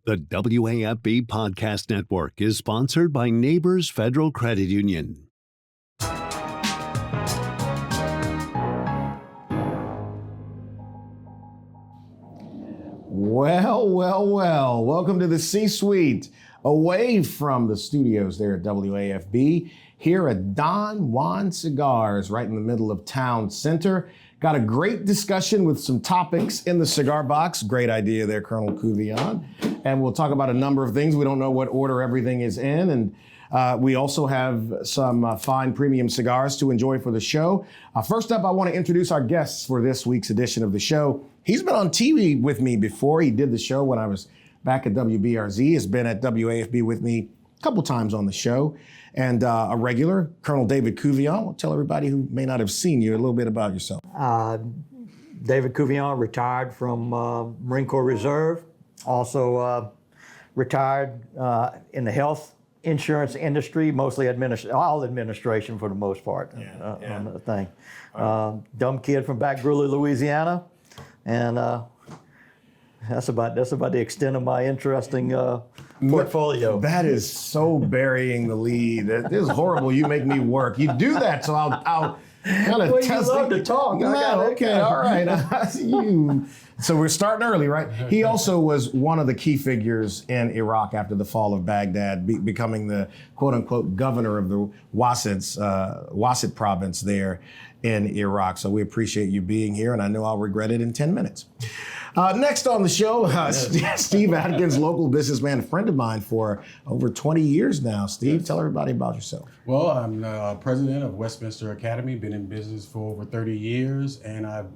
The WAFB Podcast Network is sponsored by Neighbors Federal Credit Union. Well. Welcome to the C-Suite, away from the studios there at WAFB, here at Don Juan Cigars, right in the middle of town center. Got a great discussion with some topics in the cigar box. Great idea there, Colonel Couvillon. And we'll talk about a number of things. We don't know what order everything is in. And we also have some fine premium cigars to enjoy for the show. First up, I want to introduce our guests for this week's edition of the show. He's been on TV with me before. He did the show when I was back at WBRZ. Has been at WAFB with me a couple times on the show. And a regular, Colonel David Couvillon. Well, tell everybody who may not have seen you a little bit about yourself. David Couvillon, retired from Marine Corps Reserve. Also retired in the health insurance industry, mostly all administration for the most part. On the thing. Dumb kid from Back Brewery, Louisiana, and that's about the extent of my interesting portfolio. That is so burying the lead. This is horrible. You make me work. You do that, so I'll kind of test. You love to talk. Okay, all right. So we're starting early, right? He also was one of the key figures in Iraq after the fall of Baghdad, becoming the quote-unquote governor of the Wasit province there in Iraq. So we appreciate you being here, and I know I'll regret it in 10 minutes. Next on the show, Steve Atkins, local businessman, a friend of mine for over 20 years now. Steve, tell everybody about yourself. Well, I'm president of Westminster Academy, been in business for over 30 years, and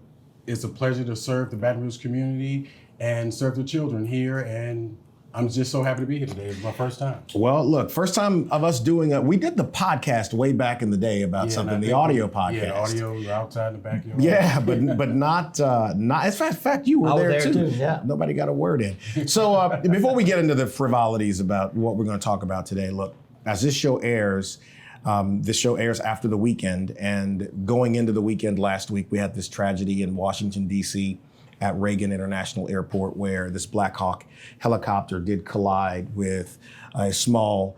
it's a pleasure to serve the Baton Rouge community and serve the children here, and I'm just so happy to be here today. It's my first time. Well, look, first time of us doing we did the podcast way back in the day about something, the audio podcast. Yeah, audio outside in the backyard. Yeah, but not. As a fact, you were there too. Yeah. Nobody got a word in. So before we get into the frivolities about what we're going to talk about today, look, as this show airs after the weekend, and going into the weekend last week, we had this tragedy in Washington, D.C., at Reagan International Airport, where this Black Hawk helicopter did collide with a small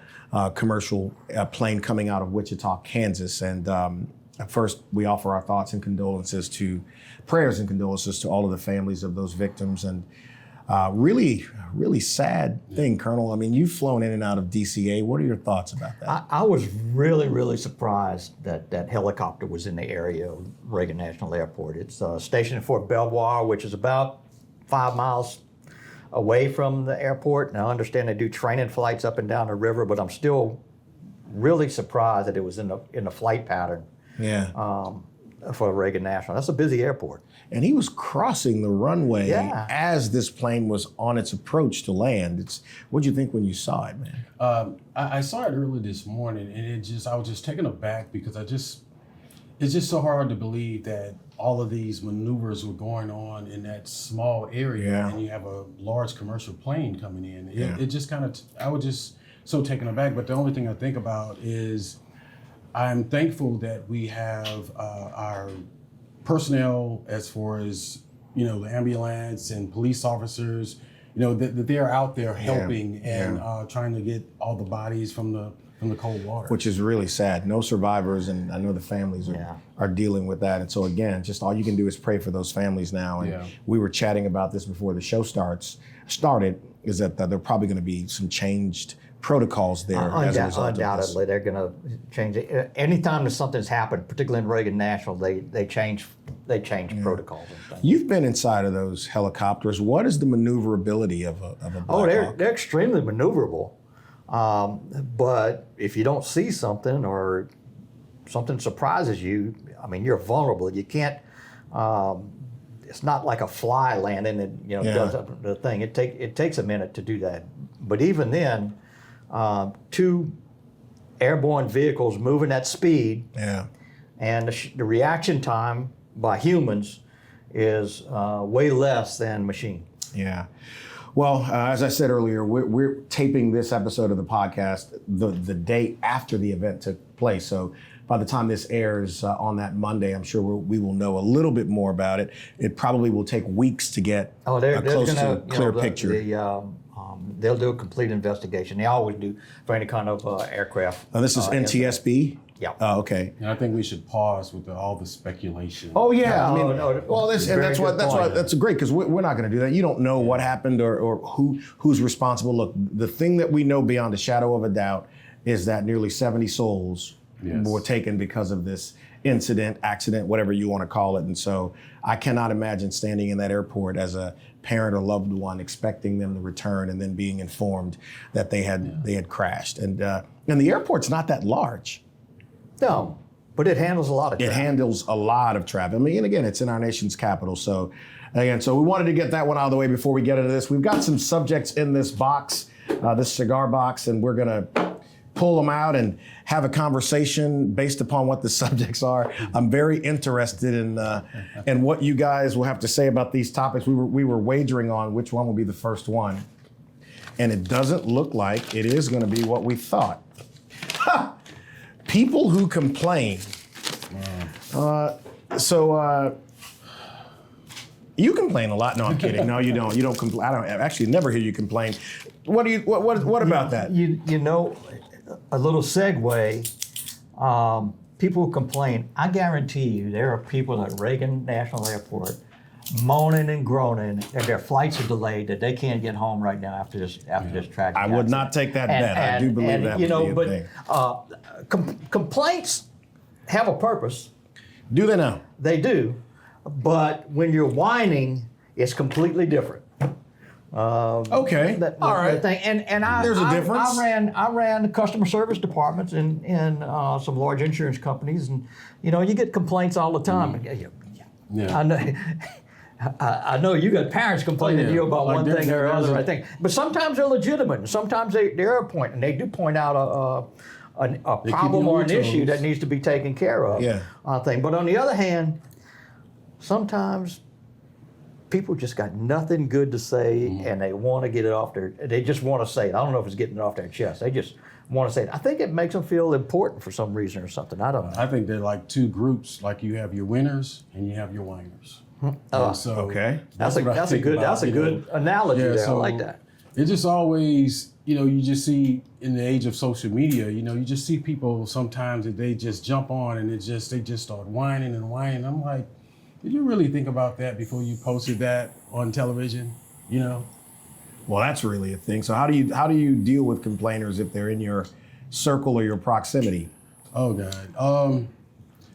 commercial plane coming out of Wichita, Kansas. And first, we offer our thoughts and prayers and condolences to all of the families of those victims. And really sad thing, Colonel. I mean, you've flown in and out of DCA. What are your thoughts about that? I was really surprised that helicopter was in the area of Reagan National Airport. It's stationed in Fort Belvoir, which is about 5 miles away from the airport. Now, I understand they do training flights up and down the river, but I'm still really surprised that it was in the flight pattern. Yeah. For Reagan National. That's a busy airport. And he was crossing the runway as this plane was on its approach to land. What'd you think when you saw it, man? I saw it early this morning, and I was just taken aback because it's just so hard to believe that all of these maneuvers were going on in that small area, and you have a large commercial plane coming in. It just I was just so taken aback. But the only thing I think about is I'm thankful that we have our personnel, as far as, the ambulance and police officers, that they are out there helping and trying to get all the bodies from the cold water. Which is really sad. No survivors, and I know the families are dealing with that. And so again, just all you can do is pray for those families now. And we were chatting about this before the show started, is that there are probably going to be some changed protocols there as a result undoubtedly, they're going to change it. Anytime that something's happened, particularly in Reagan National, they change protocols and things. You've been inside of those helicopters. What is the maneuverability of a Black Hawk? They're extremely maneuverable. But if you don't see something or something surprises you, I mean, you're vulnerable. You can't. It's not like a fly landing and does the thing. It takes a minute to do that. But even then, 2 airborne vehicles moving at speed, and the reaction time by humans is way less than machine. Yeah. Well, as I said earlier, we're taping this episode of the podcast the day after the event took place. So by the time this airs on that Monday, I'm sure we will know a little bit more about it. It probably will take weeks to get a close to clear picture. They'll do a complete investigation. They always do for any kind of aircraft. Oh, this is NTSB? Yeah. Oh, okay. And I think we should pause with all the speculation. Oh yeah, I No, mean, no, well, that's great because we're not going to do that. You don't know what happened or who's responsible. Look, the thing that we know beyond a shadow of a doubt is that nearly 70 souls were taken because of this accident, whatever you want to call it. And so I cannot imagine standing in that airport as a parent or loved one, expecting them to return and then being informed that they had crashed. And the airport's not that large. No, but it handles a lot of traffic. It handles a lot of traffic. I mean, and again, it's in our nation's capital. So again, we wanted to get that one out of the way before we get into this. We've got some subjects in this box, this cigar box, and we're gonna pull them out and have a conversation based upon what the subjects are. I'm very interested in what you guys will have to say about these topics. We were wagering on which one will be the first one, and it doesn't look like it is going to be what we thought. People who complain. You complain a lot. No, I'm kidding. No, you don't. You don't complain. I actually never hear you complain. What about that? You know, a little segue. People who complain. I guarantee you, there are people at Reagan National Airport moaning and groaning that their flights are delayed, that they can't get home right now after this tragic I would not take that bet. I do believe that would be a thing. Complaints have a purpose. Do they now? They do, but when you're whining, it's completely different. Okay. All right. And There's a difference. I ran customer service departments in some large insurance companies, and you get complaints all the time. Yeah. I know. I know you got parents complaining to you about one thing or other. I think, but sometimes they're legitimate. Sometimes they're a point, and they do point out a problem or an issue that needs to be taken care of. Yeah. But on the other hand, sometimes people just got nothing good to say, and they want to get it off they just want to say it. I don't know if it's getting it off their chest. They just want to say it. I think it makes them feel important for some reason or something. I don't know. I think they're like two groups. Like you have your winners and you have your whiners. So Okay. That's a good analogy there. So I like that. It just always, you just see in the age of social media, you just see people sometimes that they just jump on and they just start whining and whining. I'm like, did you really think about that before you posted that on television? Well, that's really a thing. So how do you deal with complainers if they're in your circle or your proximity? Oh God.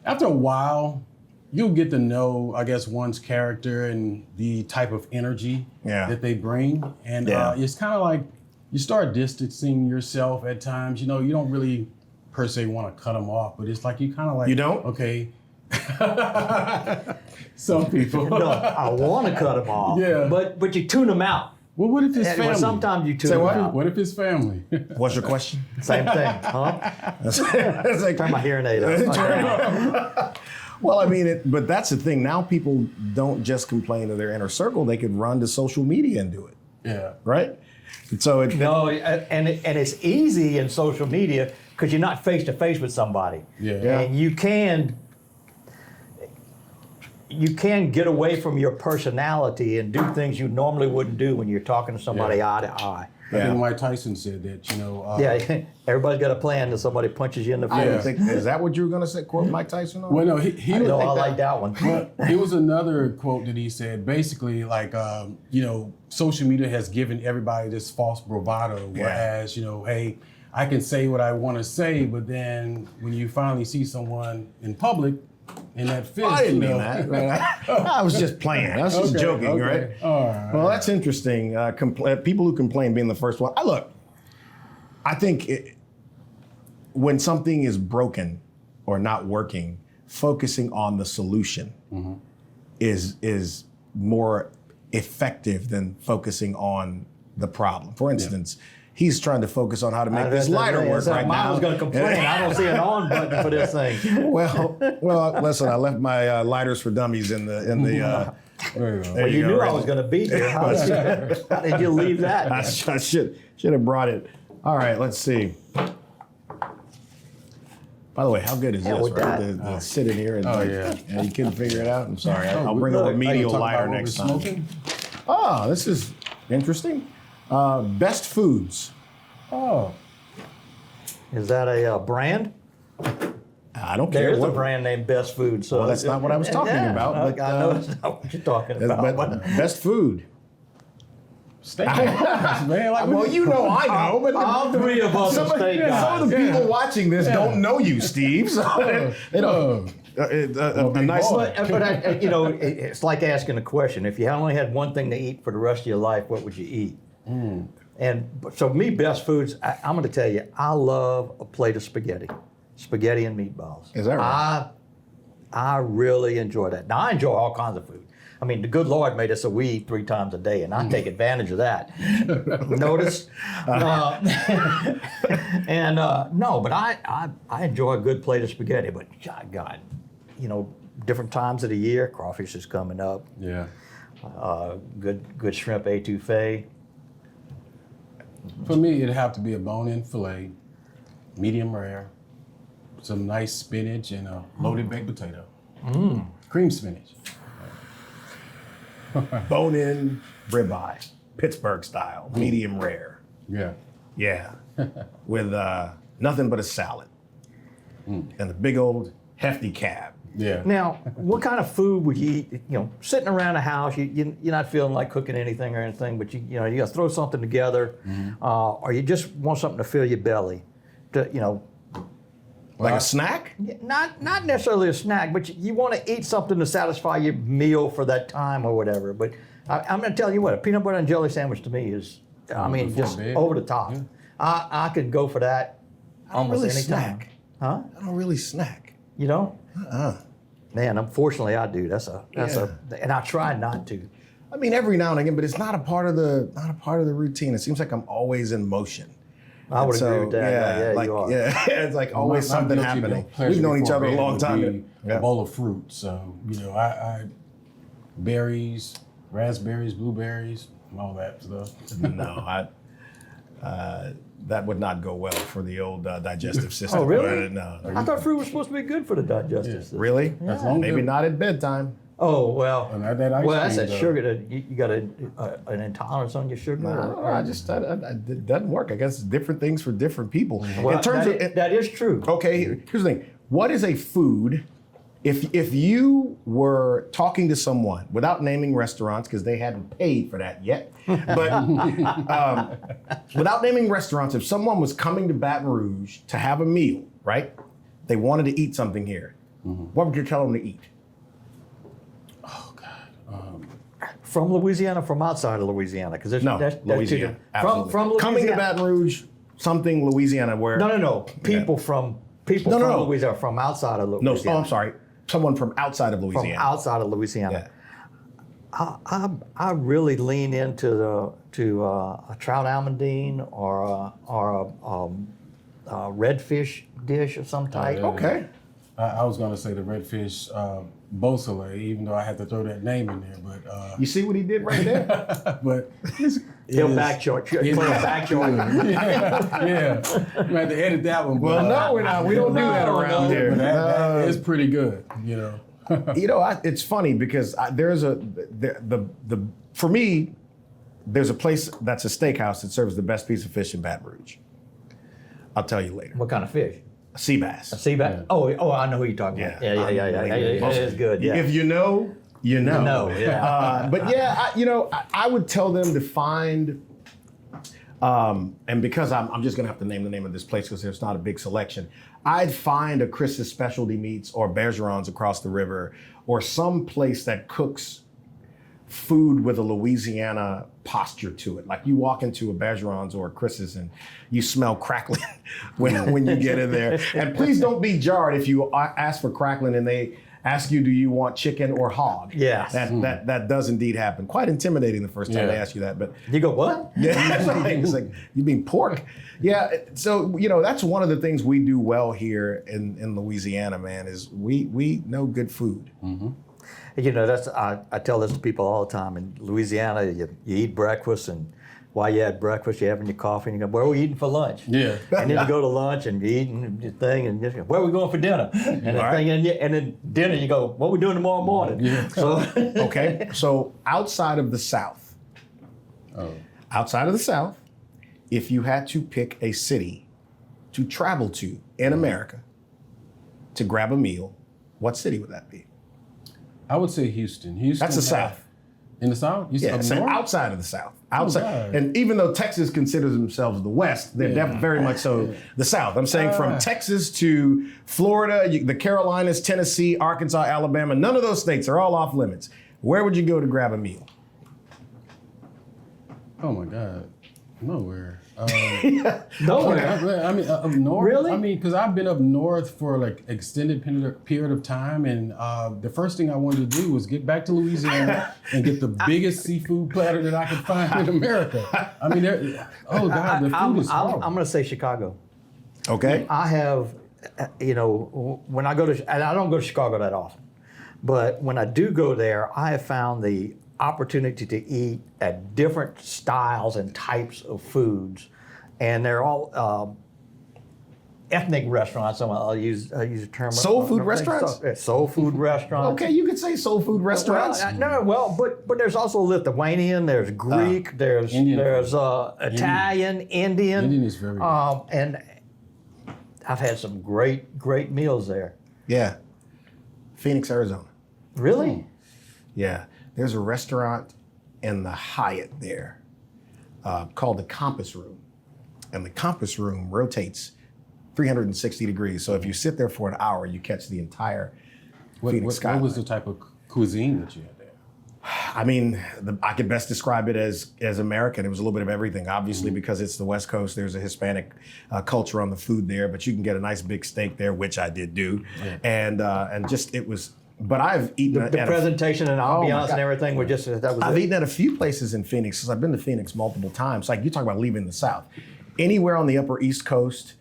After a while, you'll get to know, I guess, one's character and the type of energy that they bring. And it's kind of like you start distancing yourself at times. You don't really per se want to cut them off, but it's like you kind of like, you don't? Okay. Some people. No, I want to cut them off. Yeah. But you tune them out. Well, what if it's And family? sometimes you tune them out. What if it's family? What's your question? Same thing, huh? It's like, Turn my hearing aid up. well, I mean, but that's the thing. Now people don't just complain to their inner circle. They could run to social media and do it. Yeah. Right? So No, and it's easy in social media because you're not face to face with somebody. Yeah. And you can get away from your personality and do things you normally wouldn't do when you're talking to somebody eye to eye. I think Mike Tyson said that, Everybody's got a plan until somebody punches you in the face. I didn't think, is that what you were going to say? Quote Mike Tyson on? Well, no, he I like that one. It was another quote that he said, basically, like, social media has given everybody this false bravado, whereas, hey, I can say what I want to say, but then when you finally see someone in public, in that fist, I didn't mean that. I was just playing. I was just joking, right? All right. Well, that's interesting. People who complain being the first one. I think when something is broken or not working, focusing on the solution is more effective than focusing on the problem. For instance, he's trying to focus on how to make this lighter work right now. I was going to complain. I don't see an on button for this thing. Well, listen. I left my lighters for dummies in the. Well, you knew I was going to be here. How did you leave that? I should have brought it. All right, let's see. By the way, how good is this? Right? To sit in here and you couldn't figure it out. I'm sorry. I'll bring a remedial lighter next time. Smoking? Oh, this is interesting. Best foods. Oh, Is that a brand? I don't care. There's a brand named Best Food. So Well, that's not what I was talking about. But, I know that's not what you're talking about. but best food. steak guys, man. Like, Well, you know I know, but All three of us are steak some guys. of the people watching this don't know you, Steve. So they don't. A nice. boy. But you know, it's like asking a question. If you only had one thing to eat for the rest of your life, what would you eat? And so me, best foods, I'm going to tell you, I love a plate of spaghetti and meatballs. Is that right? I really enjoy that. Now, I enjoy all kinds of food. I mean, the good Lord made us so we eat 3 times a day, and I take advantage of that. Notice? No, but I enjoy a good plate of spaghetti, but God, you know, different times of the year, crawfish is coming up, yeah. good shrimp étouffée. For me, it'd have to be a bone-in fillet, medium rare, some nice spinach, and a loaded baked potato. Cream spinach. Bone-in ribeye, Pittsburgh style, medium rare. Yeah. Yeah, with nothing but a salad and a big old hefty cab. Yeah. Now, what kind of food would you eat? You know, sitting around the house, you're not feeling like cooking anything or anything, but you got to throw something together, or you just want something to fill your belly, Like a snack? not necessarily a snack, but you want to eat something to satisfy your meal for that time or whatever. But I'm going to tell you what, a peanut butter and jelly sandwich to me is, just over the top. Yeah. I could go for that almost really any snack. time. Huh? I don't really snack. You don't? Man, unfortunately, I do. Yeah. And I try not to. I mean, every now and again, but it's not a part of the routine. It seems like I'm always in motion. I would agree with that. Yeah, like, you are. Yeah, it's like always something happening. We've known each other a long time. A bowl of fruit. So, I berries, raspberries, blueberries, all that stuff. No, that would not go well for the old digestive system. Oh, really? No. I thought fruit was supposed to be good for the digestive system. Really? As long as Maybe it- not at bedtime. Oh, well. And that ice Well, that's cream, that though. sugar. You got an intolerance on your sugar? It doesn't work. I guess it's different things for different people. Well, In terms that is true. okay, here's the thing. What is a food? If you were talking to someone without naming restaurants because they hadn't paid for that yet, but without naming restaurants, if someone was coming to Baton Rouge to have a meal, right? They wanted to eat something here. What would you tell them to eat? Oh, God. From Louisiana, from outside of Louisiana, because that's Louisiana. two- Absolutely. From Louisiana. Coming to Baton Rouge, something Louisiana where No. People from Louisiana, from outside of No, Louisiana. I'm sorry. Someone from outside of From Louisiana. outside of Louisiana. Yeah. I really lean into a trout almondine or a redfish dish of some type. yeah. Okay. I was going to say the redfish Beausoleil, even though I had to throw that name in there. But You see what he did right there? but He'll back short. Put a back short. yeah. You have to edit that one. Well, no, we're not. We don't do that around here. But that is pretty good, It's funny because for me, there's a place that's a steakhouse that serves the best piece of fish in Baton Rouge. I'll tell you later. What kind of fish? A sea bass. A sea bass? Yeah. Oh, I know who you're talking about. Yeah. It is good. Yeah. If you know, you know. You know, yeah. But yeah, I would tell them to find, and because I'm just gonna have to name the name of this place because there's not a big selection. I'd find a Chris's Specialty Meats or Bergeron's across the river, or some place that cooks food with a Louisiana posture to it. Like you walk into a Bergeron's or a Chris's and you smell crackling when you get in there. And please don't be jarred if you ask for crackling and they ask you, do you want chicken or hog? Yes. That does indeed happen. Quite intimidating the first time they ask you that, but You go, what? yeah, that's right. It's like, you mean pork? Yeah, so, that's one of the things we do well here in Louisiana, man, is we know good food. That's I tell this to people all the time. In Louisiana, you eat breakfast, and while you had breakfast, you're having your coffee, and you go, where are we eating for lunch? Yeah. And then you go to lunch, and you're eating your thing, and you go, where are we going for dinner? And, and then dinner, you go, what are we doing tomorrow morning? Yeah. So Okay, so outside of the South, outside of the South, if you had to pick a city to travel to in America to grab a meal, what city would that be? I would say Houston. Houston. That's the South. In the South? You Yeah, said so north? outside of the South. Oh, Outside, God. and even though Texas considers themselves the West, they're very much so the South. I'm saying from Texas to Florida, the Carolinas, Tennessee, Arkansas, Alabama, none of those states are all off limits. Where would you go to grab a meal? Oh my God. Nowhere. Nowhere. I mean, up north. Really? I mean, because I've been up north for like extended period of time, and the first thing I wanted to do was get back to Louisiana and get the biggest seafood platter that I could find in America. I mean, oh God, the food is horrible. I'm going to say Chicago. Okay. I have, when I go to, and I don't go to Chicago that often, but when I do go there, I have found the opportunity to eat at different styles and types of foods, and they're all ethnic restaurants. So I'll use a term. Soul food restaurants? Soul food restaurants. Okay, you could say soul food restaurants. But there's also Lithuanian, there's Greek, there's Indian Italian, Indian. Indian is very good. And I've had some great meals there. Yeah. Phoenix, Arizona. Really? Yeah. There's a restaurant in the Hyatt there called the Compass Room. And the Compass Room rotates 360 degrees. So if you sit there for an hour, you catch the entire Phoenix skyline. What was the type of cuisine that you had there? I mean, I could best describe it as American. It was a little bit of everything. Obviously, because it's the West Coast, there's a Hispanic culture on the food there, but you can get a nice big steak there, which I did do. Yeah. And just, it was, but I've eaten the presentation and ambiance and everything were just, that was I've eaten at a few places in Phoenix, because I've been to Phoenix multiple times. Like you talk about leaving the South. Anywhere on the Upper East Coast,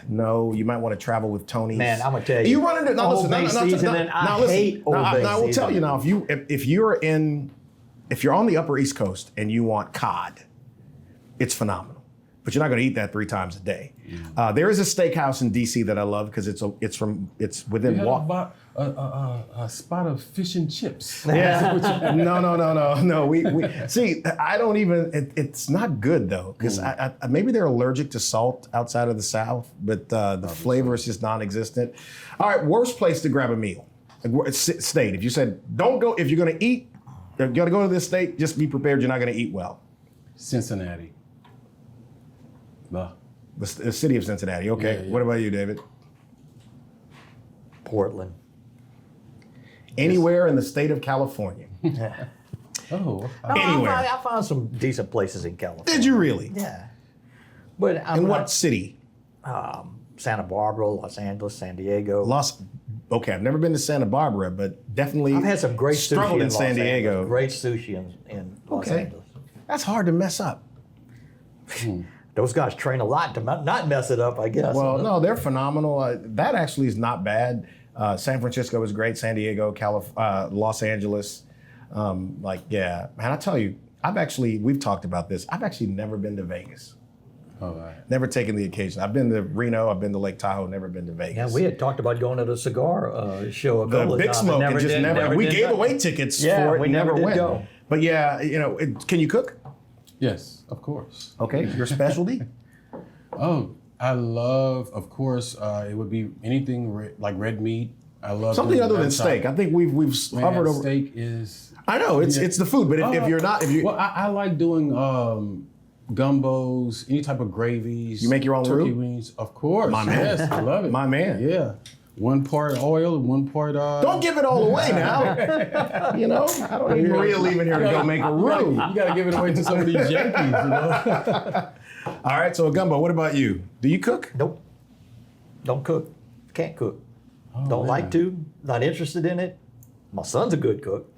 no, you might want to travel with Tony's. Man, I'm gonna tell you. You run into Old Bay seasoning. I hate Old Bay I will tell seasoning. you now. If you're on the Upper East Coast and you want cod, it's phenomenal. But you're not going to eat that 3 times a day. There is a steakhouse in DC that I love because it's within walk. A spot of fish and chips. Yeah. No. We see. I don't even. It's not good though because maybe they're allergic to salt outside of the South, but the flavor is just non-existent. All right, worst place to grab a meal. State. If you said don't go, if you're going to eat, you're going to go to this state. Just be prepared. You're not going to eat well. Cincinnati. The city of Cincinnati. Okay. Yeah. What about you, David? Portland. Anywhere in the state of California. Anywhere. I found some decent places in California. Did you really? Yeah. But what city? Santa Barbara, Los Angeles, San Diego. Okay, I've never been to Santa Barbara, but definitely I've had some great sushi in San Diego. Great sushi in Los Angeles. That's hard to mess up. Those guys train a lot to not mess it up, I guess. Well, no, they're phenomenal. That actually is not bad. San Francisco is great. San Diego, Los Angeles. Man, I tell you, we've talked about this. I've actually never been to Vegas. Oh, right. Never taken the occasion. I've been to Reno, I've been to Lake Tahoe, never been to Vegas. Yeah, we had talked about going to the cigar show a couple of times. The Big Smoke, and just never we gave away tickets for it, we never went. Go. But yeah, can you cook? Yes, of course. Okay, your specialty? Oh, I love, of course, it would be anything like red meat. I love something other than steak. I think we've hovered over. Steak is. I know it's the food, but if you're not, well, I like doing gumbos, any type of gravies. You make your own turkey roux? wings, of course. My man. Yes, I love it. My man. Yeah. 1 part oil, 1 part. Don't give it all away now. I don't need Maria leaving here to go make a roux. You got to give it away to some of these Yankees, All right, so a gumbo. What about you? Do you cook? Nope. Don't cook. Can't cook. Oh, Don't man. like to. Not interested in it. My son's a good cook,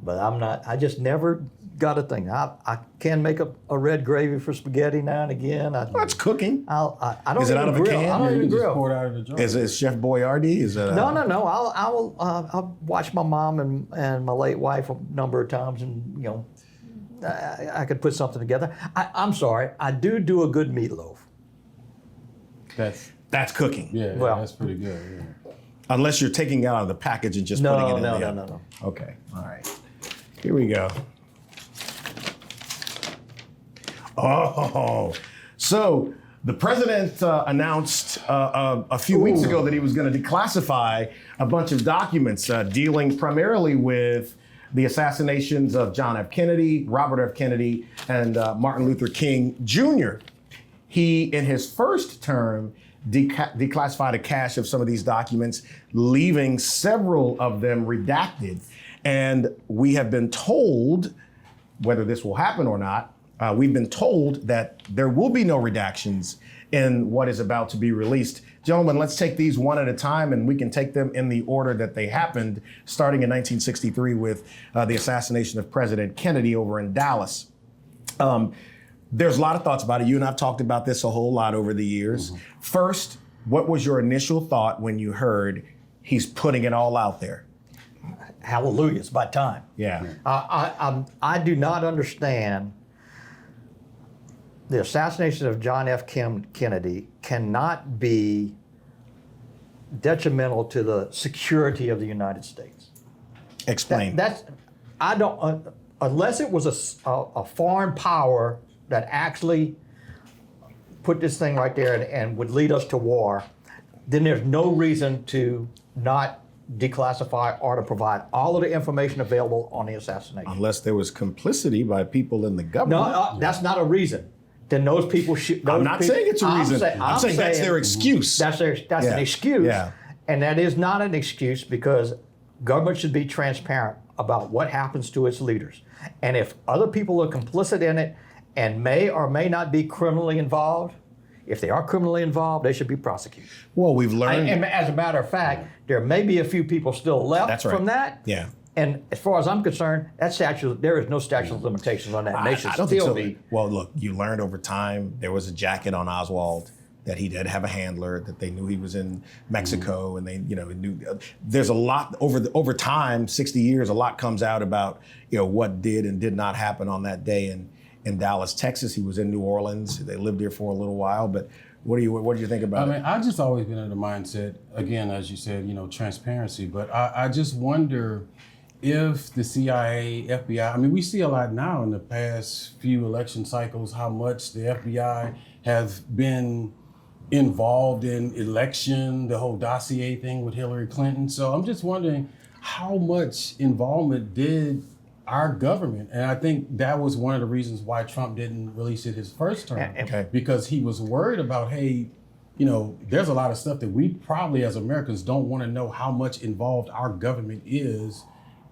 but I'm not. I just never got a thing. I can make a red gravy for spaghetti now and again. That's cooking. I don't Is it even out of a grill. can? I don't even just grill. pour it out of the jar. Is it Chef Boyardee? Is it? No. I'll watch my mom and my late wife a number of times, and I could put something together. I'm sorry. I do a good meatloaf. That's cooking. Yeah, Well, that's pretty good. Yeah. Unless you're taking it out of the package and just putting it in the oven. No. Okay. All right. Here we go. Oh, so the president announced a few weeks ago that he was going to declassify a bunch of documents dealing primarily with the assassinations of John F. Kennedy, Robert F. Kennedy, and Martin Luther King Jr. He, in his first term, declassified a cache of some of these documents, leaving several of them redacted. And we have been told, whether this will happen or not, we've been told that there will be no redactions in what is about to be released. Gentlemen, let's take these one at a time, and we can take them in the order that they happened, starting in 1963 with the assassination of President Kennedy over in Dallas. There's a lot of thoughts about it. You and I have talked about this a whole lot over the years. Mm-hmm. First, what was your initial thought when you heard he's putting it all out there? Hallelujah, it's about time. Yeah. I do not understand. The assassination of John F. Kennedy cannot be detrimental to the security of the United States. Explain. I don't, unless it was a foreign power that actually put this thing right there and would lead us to war, then there's no reason to not declassify or to provide all of the information available on the assassination. Unless there was complicity by people in the government. No, that's not a reason. Then those people should. I'm not saying it's a reason. I'm saying that's their excuse. That's an excuse. Yeah. And that is not an excuse, because government should be transparent about what happens to its leaders. And if other people are complicit in it and may or may not be criminally involved, if they are criminally involved, they should be prosecuted. Well, we've learned. And as a matter of fact, there may be a few people still left from that. Yeah. And as far as I'm concerned, there is no statute of limitations on that. They should still be. Well, look, you learned over time there was a jacket on Oswald, that he did have a handler, that they knew he was in Mexico, and they, knew. There's a lot over time, 60 years, a lot comes out about what did and did not happen on that day in Dallas, Texas. He was in New Orleans. They lived here for a little while, but what do you think about it? I mean, I've just always been in the mindset, again, as you said, transparency. But I just wonder if the CIA, FBI, I mean, we see a lot now in the past few election cycles how much the FBI has been involved in election, the whole dossier thing with Hillary Clinton. So I'm just wondering how much involvement did our government, and I think that was one of the reasons why Trump didn't release it his first term, because he was worried about, hey, there's a lot of stuff that we probably as Americans don't want to know how much involved our government is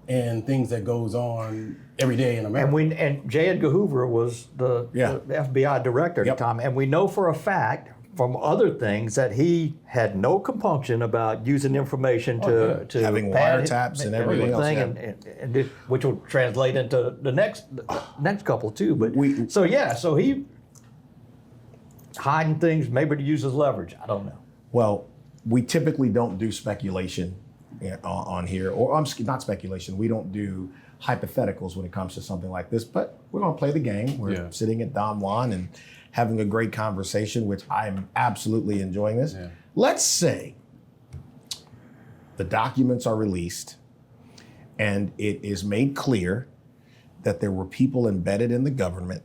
and things that goes on every day in America. And J. Edgar Hoover was the FBI director at the time, and we know for a fact from other things that he had no compunction about using information to having wiretaps and everything else, and which will translate into the next couple too. But so he hiding things maybe to use as leverage. I don't know. Well, we typically don't do speculation on here, or not speculation. We don't do hypotheticals when it comes to something like this, but we're going to play the game. We're sitting at Don Juan and having a great conversation, which I am absolutely enjoying this. Yeah. Let's say the documents are released and it is made clear that there were people embedded in the government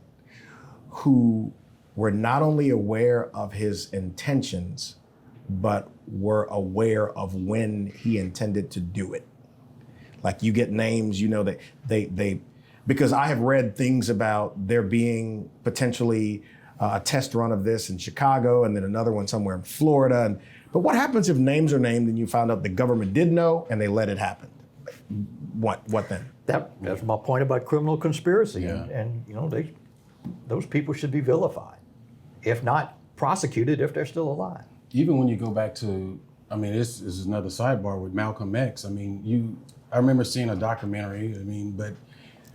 who were not only aware of his intentions, but were aware of when he intended to do it. Like, you get names, that they because I have read things about there being potentially a test run of this in Chicago and then another one somewhere in Florida. But what happens if names are named and you found out the government did know and they let it happen? What then? That's my point about criminal conspiracy. Yeah. And those people should be vilified, if not prosecuted, if they're still alive. Even when you go back to, this is another sidebar with Malcolm X. I remember seeing a documentary, but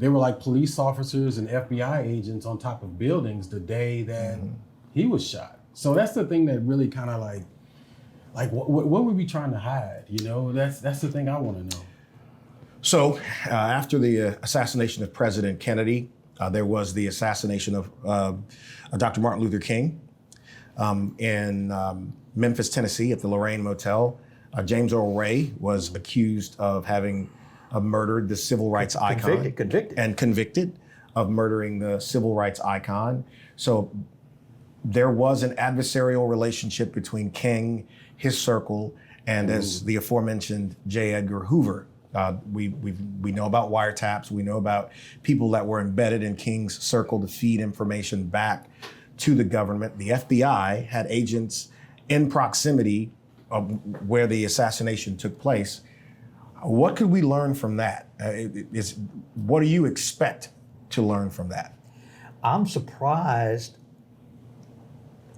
they were like police officers and FBI agents on top of buildings the day that he was shot. So that's the thing that really kind of like what were we trying to hide? That's the thing I want to know. So after the assassination of President Kennedy, there was the assassination of Dr. Martin Luther King in Memphis, Tennessee, at the Lorraine Motel. James Earl Ray was accused of having murdered the civil rights icon. Convicted. And convicted. of murdering the civil rights icon. So there was an adversarial relationship between King, his circle, and as the aforementioned J. Edgar Hoover. We know about wiretaps. We know about people that were embedded in King's circle to feed information back to the government. The FBI had agents in proximity of where the assassination took place. What could we learn from that? What do you expect to learn from that? I'm surprised.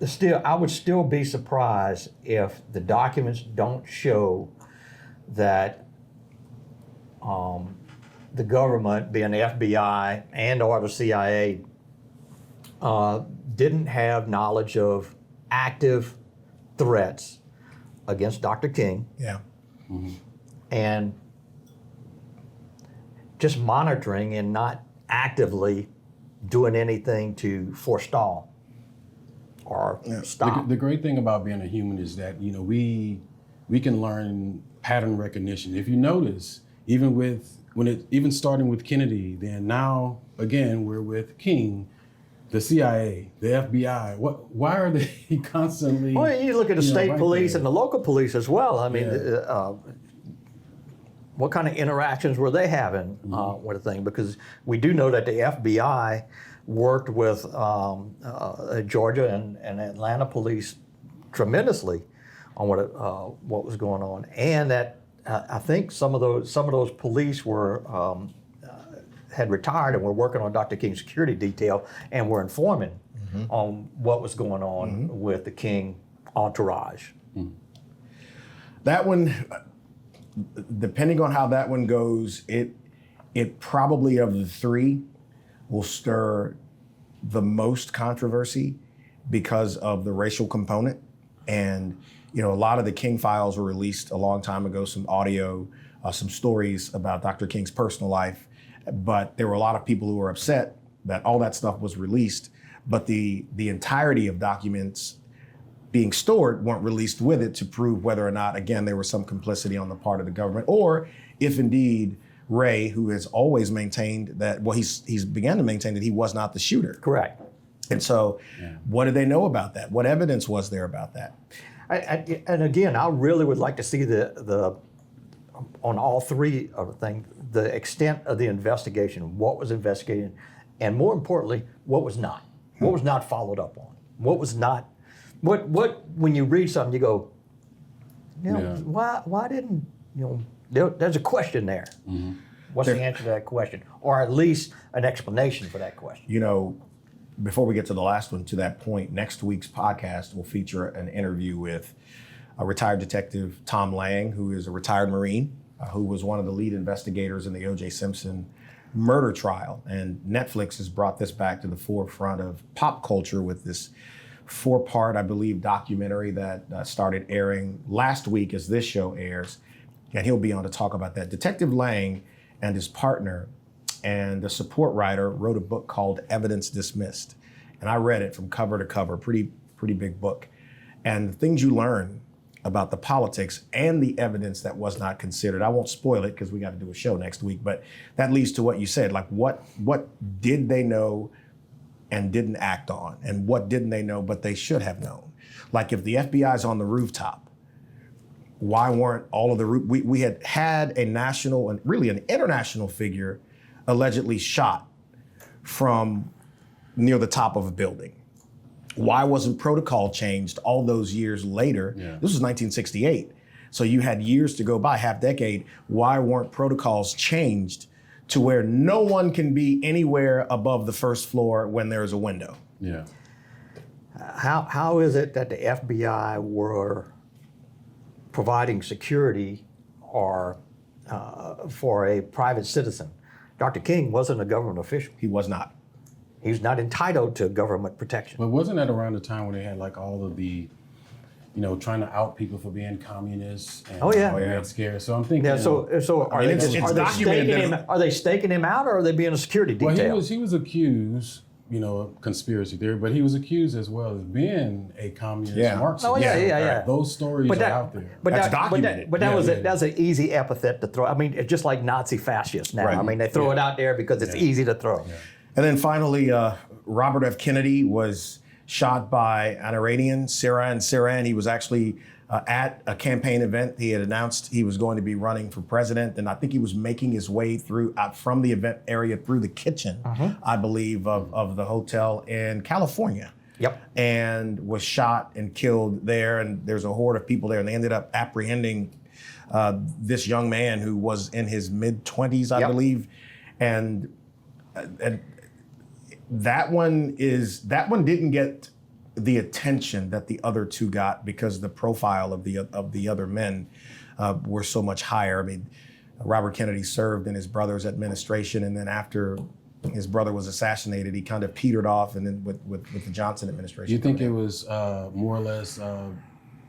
I would still be surprised if the documents don't show that the government, being the FBI and or the CIA, didn't have knowledge of active threats against Dr. King. Yeah. And just monitoring and not actively doing anything to forestall or stop. The great thing about being a human is that, you know, we can learn pattern recognition. If you notice, even starting with Kennedy, then now again we're with King, the CIA, the FBI. Why are they constantly? Well, you look at the state right police there. and the local police as well. I mean, what kind of interactions were they having with the thing? Because we do know that the FBI worked with Georgia and Atlanta police tremendously on what was going on, and that I think some of those police were had retired and were working on Dr. King's security detail and were informing on what was going on with the King entourage. That one, depending on how that one goes, it probably of the three will stir the most controversy because of the racial component. And you know, a lot of the King files were released a long time ago, some audio, some stories about Dr. King's personal life. But there were a lot of people who were upset that all that stuff was released, but the entirety of documents being stored weren't released with it to prove whether or not, again, there was some complicity on the part of the government, or if indeed Ray, who has always maintained that, well, he's began to maintain that he was not the shooter. Correct. And so what did they know about that? What evidence was there about that? And again, I really would like to see the on all three of the things, the extent of the investigation, what was investigated, and more importantly, what was not. What was not followed up on. What was not, what when you read something, you go, you know, why didn't, you know, there's a question there. What's the answer to that question? Or at least an explanation for that question. You know, before we get to the last one, to that point, next week's podcast will feature an interview with a retired detective, Tom Lang, who is a retired Marine, who was one of the lead investigators in the O.J. Simpson murder trial. And Netflix has brought this back to the forefront of pop culture with this 4-part, I believe, documentary that started airing last week as this show airs. And he'll be on to talk about that. Detective Lang and his partner and the support writer wrote a book called Evidence Dismissed. And I read it from cover to cover, pretty big book. And the things you learn about the politics and the evidence that was not considered. I won't spoil it because we got to do a show next week, but that leads to what you said, like what did they know and didn't act on? And what didn't they know but they should have known? Like if the FBI's on the rooftop, why weren't all of the, we had a national and really an international figure allegedly shot from near the top of a building. Why wasn't protocol changed all those years later? This was 1968. So you had years to go by, half decade. Why weren't protocols changed to where no one can be anywhere above the first floor when there is a window? Yeah. How is it that the FBI were providing security or for a private citizen? Dr. King wasn't a government official. He was not. He's not entitled to government protection. But wasn't that around the time when they had like all of the, you know, trying to out people for being communists? And, yeah. Scared. So I'm thinking. Yeah. So are they staking him out, or are they being a security detail? Well, he was accused, you know, of conspiracy theory, but he was accused as well as being a communist Marxist. Oh yeah. Those stories are out there. That's documented. But that was an easy epithet to throw. I mean, it's just like Nazi fascist now. Right. I mean, they throw it out there because it's easy to throw. And then finally, Robert F. Kennedy was shot by an Iranian, Sirhan. He was actually at a campaign event. He had announced he was going to be running for president, and I think he was making his way through from the event area through the kitchen, I believe, of the hotel in California. Yep. And was shot and killed there. And there's a horde of people there, and they ended up apprehending this young man who was in his mid-20s, I believe, and that one didn't get the attention that the other two got because the profile of the other men were so much higher. I mean, Robert Kennedy served in his brother's administration, and then after his brother was assassinated, he kind of petered off, and then with the Johnson administration. You think it was more or less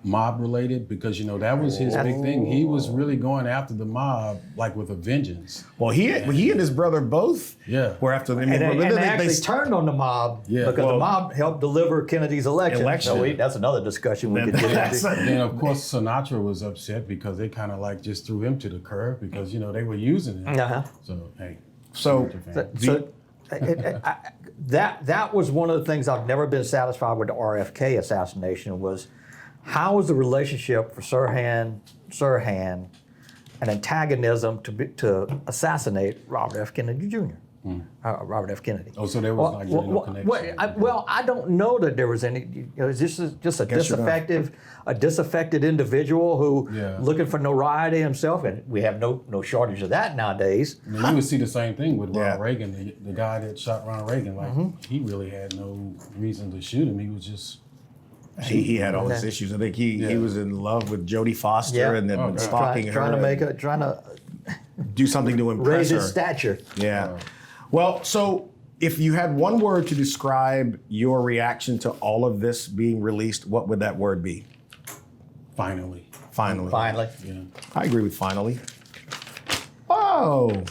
mob related? Because, that was his big thing. He was really going after the mob, like with a vengeance. Well, he and his brother both were after them. And they actually turned on the mob because the mob helped deliver Kennedy's election. So that's another discussion we could get into. And of course, Sinatra was upset because they kind of like just threw him to the curb because, they were using him. So, hey. That was one of the things I've never been satisfied with the RFK assassination was how was the relationship for Sirhan an antagonism to assassinate Robert F. Kennedy Jr. Robert F. Kennedy. Oh, so there was no connection. I don't know that there was any. Is this just a disaffected individual who looking for notoriety himself, and we have no shortage of that nowadays. I mean, you would see the same thing with Ronald Reagan, the guy that shot Ronald Reagan. Like he really had no reason to shoot him. He was just. He had all his issues. I think he was in love with Jodie Foster and then been stalking her. Trying to do something to impress raise her. his stature. Yeah. Well, so if you had one word to describe your reaction to all of this being released, what would that word be? Finally. Finally. Yeah. I agree with finally. Oh.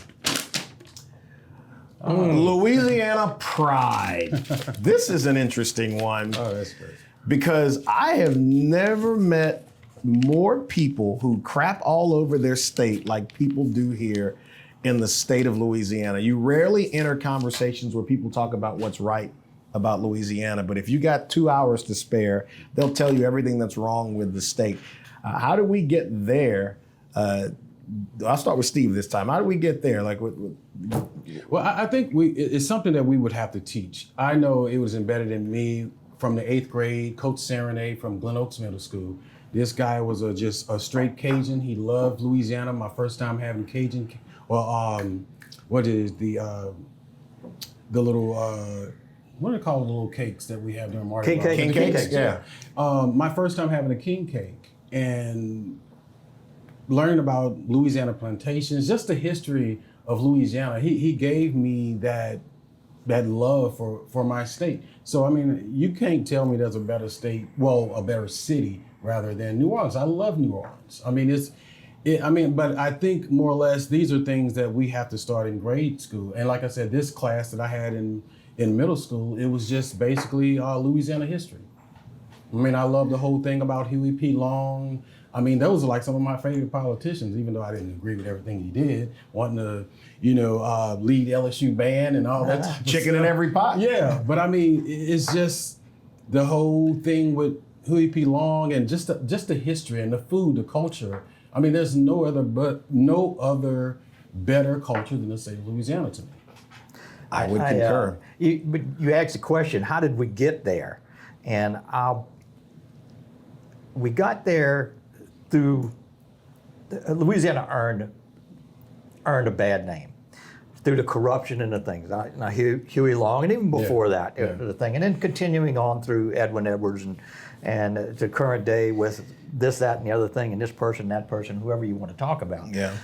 Louisiana pride. This is an interesting one. Oh, that's great. Because I have never met more people who crap all over their state like people do here in the state of Louisiana. You rarely enter conversations where people talk about what's right about Louisiana, but if you got 2 hours to spare, they'll tell you everything that's wrong with the state. How do we get there? I'll start with Steve this time. How do we get there? Well, I think it's something that we would have to teach. I know it was embedded in me from the 8th grade, Coach Serenade from Glen Oaks Middle School. This guy was just a straight Cajun. He loved Louisiana. My first time having Cajun, what is the little, what do they call the little cakes that we have during Mardi Gras? King cakes, yeah. My first time having a king cake and learning about Louisiana plantations, just the history of Louisiana. He gave me that love for my state. So, I mean, you can't tell me there's a better state, a better city rather than New Orleans. I love New Orleans. I mean, but I think more or less these are things that we have to start in grade school. And like I said, this class that I had in middle school, it was just basically Louisiana history. I mean, I love the whole thing about Huey P. Long. I mean, those are like some of my favorite politicians, even though I didn't agree with everything he did, wanting to, lead LSU band and all that type of chicken stuff. in every pot. Yeah, but I mean, it's just the whole thing with Huey P. Long and just the history and the food, the culture. I mean, there's no other better culture than the state of Louisiana to me. I would concur. You asked the question, how did we get there? And we got there through Louisiana earned a bad name through the corruption and the things. Now Huey Long, and even before that, the thing, and then continuing on through Edwin Edwards and the current day with this, that, and the other thing, and this person, that person, whoever you want to talk about. Yeah.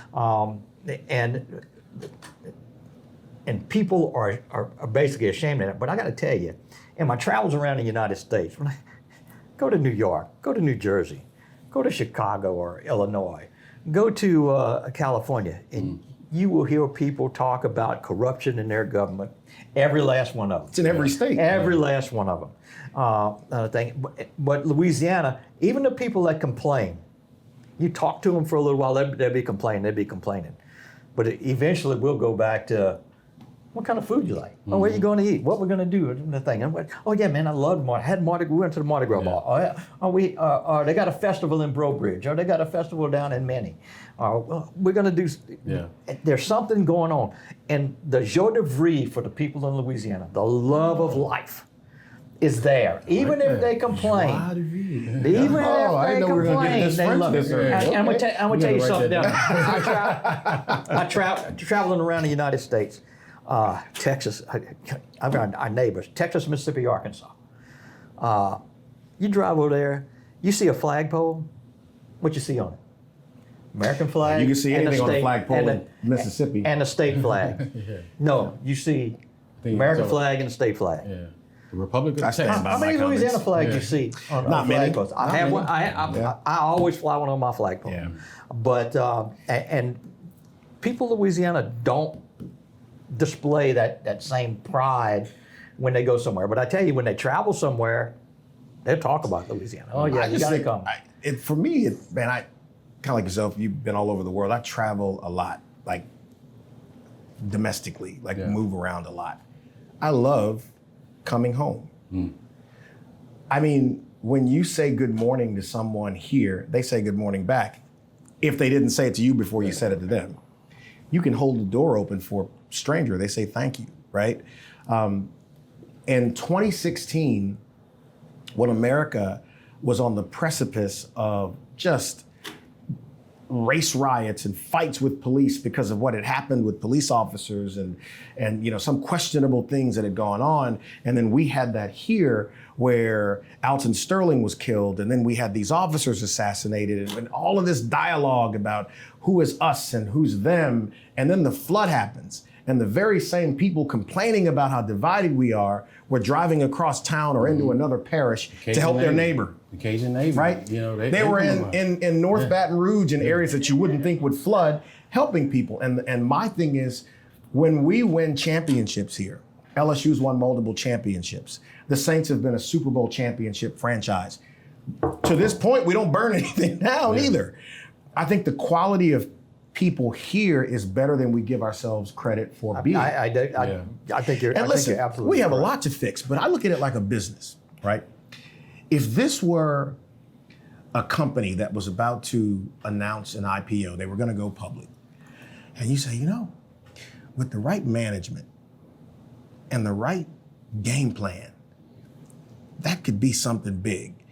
And people are basically ashamed of that. But I got to tell you, in my travels around the United States, when I go to New York, go to New Jersey, go to Chicago or Illinois, go to California, and you will hear people talk about corruption in their government. Every last one of them. It's in every state. Every last one of them. But Louisiana, even the people that complain, you talk to them for a little while, they'll be complaining. But eventually we'll go back to What kind of food you like? Oh, where you going to eat? What we're going to do? The thing. Oh yeah, man, I loved Mardi. We went to the Mardi Gras ball. Oh yeah. Oh, they got a festival in Bro Bridge. Or they got a festival down in Manny. Well, we're going to do. Yeah. There's something going on, and the joie de vivre for the people in Louisiana, the love of life, is there. Even if they complain, even if they complain, they love it. I'm going to tell you something. I traveling around the United States. Texas, our neighbors, Texas, Mississippi, Arkansas. You drive over there, you see a flagpole, what you see on it? American flag. You can see anything on the flagpole in Mississippi. And the state flag. No, you see American flag and the state flag. Yeah. The Republic of Texas. How many Louisiana flags you see on flagpoles? I have one. I always fly one on my flagpole. Yeah. But, and people in Louisiana don't display that same pride when they go somewhere. But I tell you, when they travel somewhere, they'll talk about Louisiana. Oh yeah, you gotta come. For me, man, I kind of like yourself. You've been all over the world. I travel a lot, like domestically, move around a lot. I love coming home. I mean, when you say good morning to someone here, they say good morning back. If they didn't say it to you before you said it to them, you can hold the door open for a stranger. They say thank you, right? In 2016, when America was on the precipice of just race riots and fights with police because of what had happened with police officers and some questionable things that had gone on. And then we had that here where Alton Sterling was killed, and then we had these officers assassinated, and all of this dialogue about who is us and who's them. And then the flood happens. And the very same people complaining about how divided we are were driving across town or into another parish to help their neighbor. The Cajun neighbor. Right? They were in North Baton Rouge in areas that you wouldn't think would flood, helping people. And my thing is, when we win championships here, LSU's won multiple championships. The Saints have been a Super Bowl championship franchise. To this point, we don't burn anything down either. I think the quality of people here is better than we give ourselves credit for being. I think you're absolutely we have a lot to fix, but I look at it like a business, right? If this were a company that was about to announce an IPO, they were going to go public, and you say, with the right management and the right game plan, that could be something big.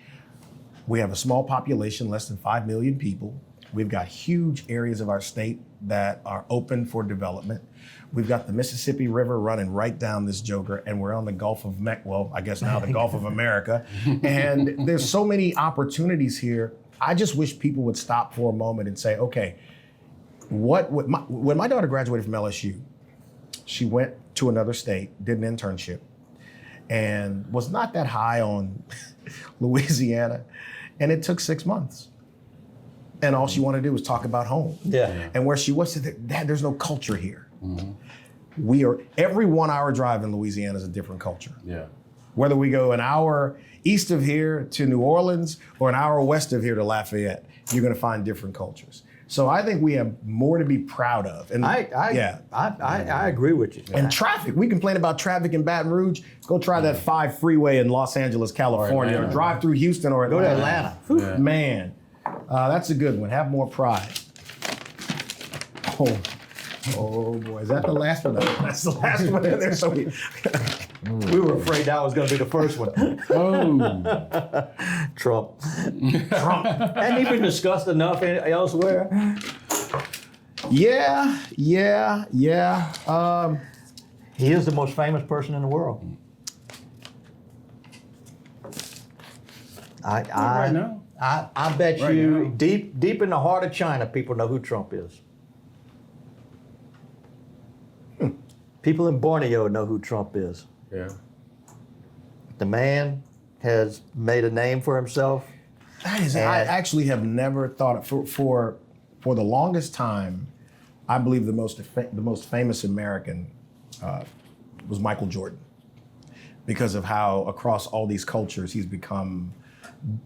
We have a small population, less than 5 million people. We've got huge areas of our state that are open for development. We've got the Mississippi River running right down this joker, and we're on the Gulf of I guess now the Gulf of America. And there's so many opportunities here. I just wish people would stop for a moment and say, okay, when my daughter graduated from LSU, she went to another state, did an internship, and was not that high on Louisiana, and it took 6 months. And all she wanted to do was talk about home. Yeah. And where she was, said, Dad, there's no culture here. Every 1 hour drive in Louisiana is a different culture. Yeah. Whether we go an hour east of here to New Orleans or an hour west of here to Lafayette, you're going to find different cultures. So I think we have more to be proud of. And I agree with you. And traffic, we complain about traffic in Baton Rouge. Go try that 5 freeway in Los Angeles, California, or drive through Houston or Atlanta. Go to Atlanta. Yeah. Man. That's a good one. Have more pride. Oh boy, is that the last one? That's the last one in there. So we were afraid that was going to be the first one. Trump. Hadn't he been discussed enough elsewhere? Yeah. He is the most famous person in the world. Right now. I bet you deep in the heart of China, people know who Trump is. People in Borneo know who Trump is. Yeah. The man has made a name for himself. I actually have never thought for the longest time. I believe the most famous American was Michael Jordan, because of how across all these cultures he's become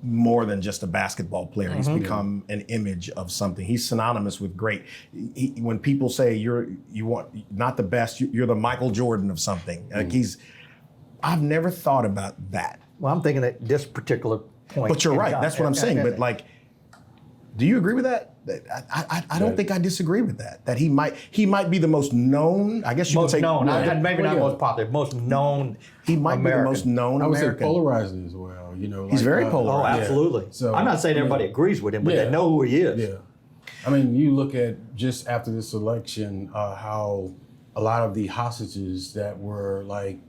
more than just a basketball player. He's become an image of something. He's synonymous with great. When people say you want not the best, you're the Michael Jordan of something. Like I've never thought about that. Well, I'm thinking at this particular point. But you're right. That's what I'm saying. But like, do you agree with that? I don't think I disagree with that. That he might be the most known. I guess you most could say known. Maybe not most popular. Most known. He might American. be the most known I would American. say polarizing as well. He's very Oh, polarized. absolutely. So, I'm not saying everybody agrees with him, but they know who he is. Yeah. I mean, you look at just after this election, how a lot of the hostages that were like,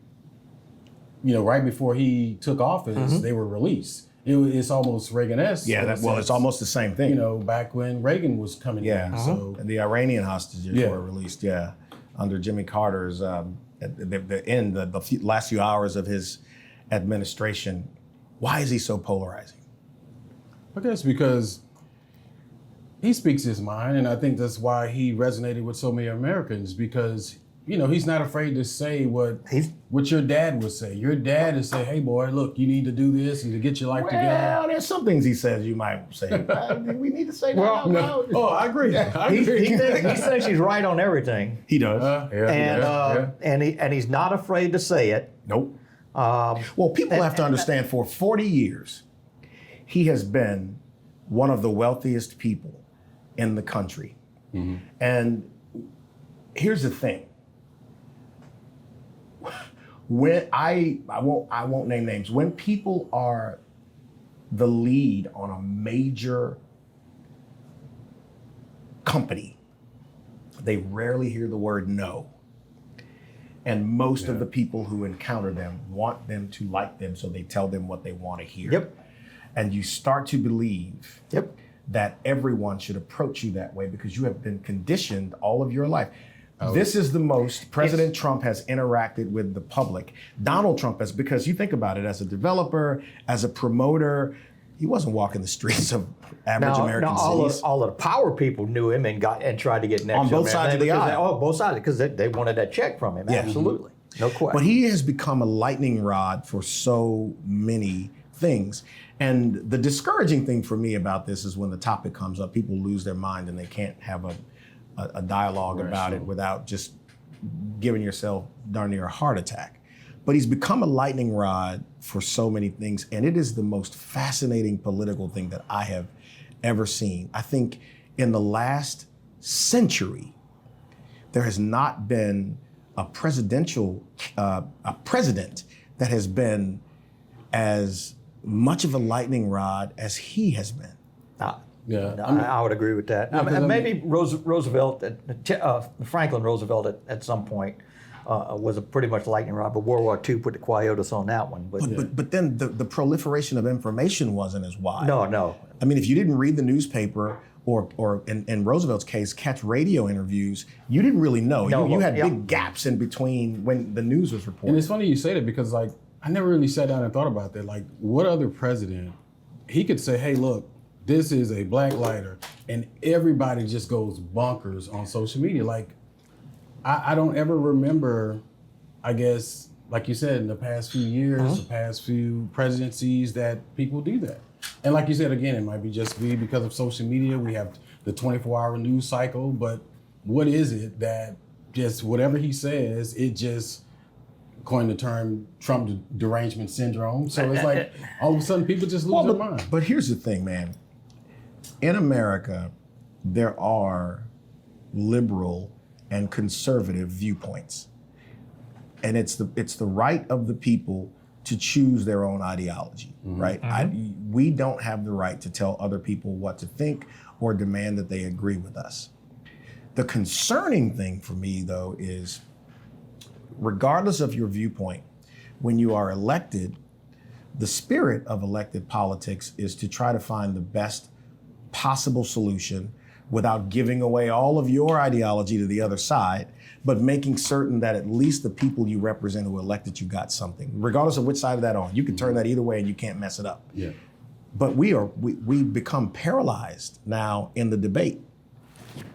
right before he took office, they were released. It's almost Reagan-esque. Yeah, it's almost the same thing. Back when Reagan was coming in. So And the Iranian hostages were released, under Jimmy Carter's, at the last few hours of his administration. Why is he so polarizing? I guess because he speaks his mind, and I think that's why he resonated with so many Americans, because he's not afraid to say what your dad would say. Your dad is say, "Hey, boy, look, you need to do this and to get your life together." Well, there's some things he says you might say. We need to say that out loud. Oh, I agree. He thinks he's right on everything, He does. and he's not afraid to say it. Nope. Well, people have to understand, for 40 years, he has been one of the wealthiest people in the country. And here's the thing. When I won't name names. When people are the lead on a major company, they rarely hear the word no. And most of the people who encounter them want them to like them, so they tell them what they want to hear. Yep. And you start to believe that everyone should approach you that way because you have been conditioned all of your life. This is the most President Trump has interacted with the public. Donald Trump has, because you think about it, as a developer, as a promoter, he wasn't walking the streets of average American cities. All of the power people knew him and tried to get next on to him. both sides of the aisle. Both sides, because they wanted that check from him. Absolutely, no question. But he has become a lightning rod for so many things. And the discouraging thing for me about this is when the topic comes up, people lose their mind and they can't have a dialogue about it without just giving yourself darn near a heart attack. But he's become a lightning rod for so many things, and it is the most fascinating political thing that I have ever seen. I think in the last century, there has not been a president that has been as much of a lightning rod as he has been. I would agree with that. Maybe Roosevelt, Franklin Roosevelt at some point was a pretty much lightning rod, but World War II put the quietus on that one. But then the proliferation of information wasn't as wide. No. I mean, if you didn't read the newspaper or in Roosevelt's case, catch radio interviews, you didn't really know. You had big gaps in between when the news was reported. And it's funny you say that because, like, I never really sat down and thought about that. Like, what other president, he could say, hey, look, this is a black lighter, and everybody just goes bonkers on social media. Like, I don't ever remember, I guess, like you said, in the past few years, the past few presidencies, that people do that. And like you said, again, it might just be because of social media. We have the 24-hour news cycle, but what is it that just whatever he says, it just coined the term Trump derangement syndrome. So it's like all of a sudden people just lose their mind. But here's the thing, man. In America, there are liberal and conservative viewpoints. And it's the right of the people to choose their own ideology, right? We don't have the right to tell other people what to think or demand that they agree with us. The concerning thing for me, though, is regardless of your viewpoint, when you are elected, the spirit of elected politics is to try to find the best possible solution without giving away all of your ideology to the other side, but making certain that at least the people you represent who elected you got something, regardless of which side of that on. You can turn that either way and you can't mess it up. Yeah. But we become paralyzed now in the debate,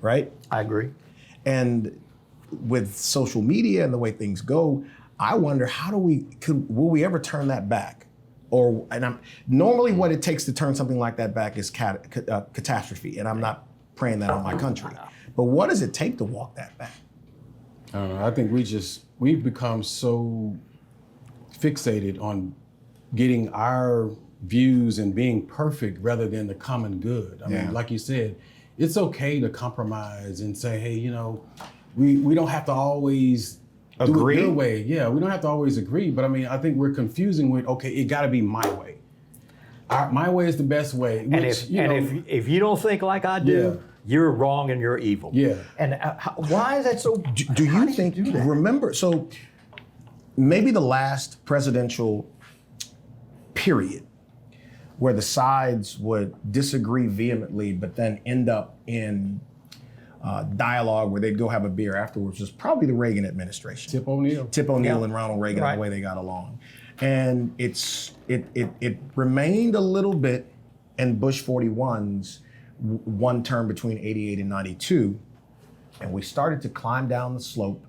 right? I agree. And with social media and the way things go, I wonder will we ever turn that back? Normally what it takes to turn something like that back is catastrophe, and I'm not praying that on my country. But what does it take to walk that back? I don't know. I think we've become so fixated on getting our views and being perfect rather than the common good. I mean, like you said, it's okay to compromise and say, hey, we don't have to always agree do it your way. Yeah, we don't have to always agree. But I mean, I think we're confusing with, okay, it got to be my way. My way is the best way. Which, if you don't think like I do, you're wrong and you're evil. Yeah. And why is that so? Do you think? Remember, so maybe the last presidential period where the sides would disagree vehemently, but then end up in dialogue where they'd go have a beer afterwards was probably the Reagan administration. Tip O'Neill And Ronald Reagan, the way they got along. And it remained a little bit in Bush 41's one term between 88 and 92. And we started to climb down the slope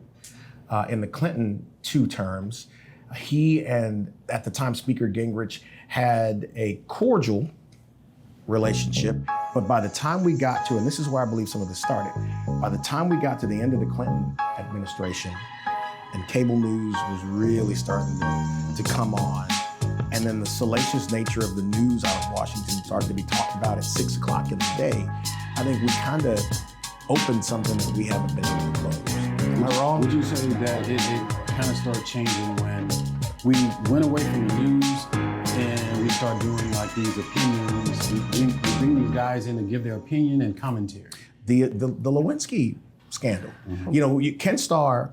in the Clinton 2 terms. He and, at the time, Speaker Gingrich had a cordial relationship, but by the time we got to, and this is where I believe some of this started, by the time we got to the end of the Clinton administration and cable news was really starting to come on, and then the salacious nature of the news out of Washington started to be talked about at 6 o'clock in the day, I think we kind of opened something that we haven't been able to close. Am I wrong? Would you say that it kind of started changing when we went away from the news and we started doing like these opinions? We bring these guys in to give their opinion and commentary. The Lewinsky scandal. Ken Starr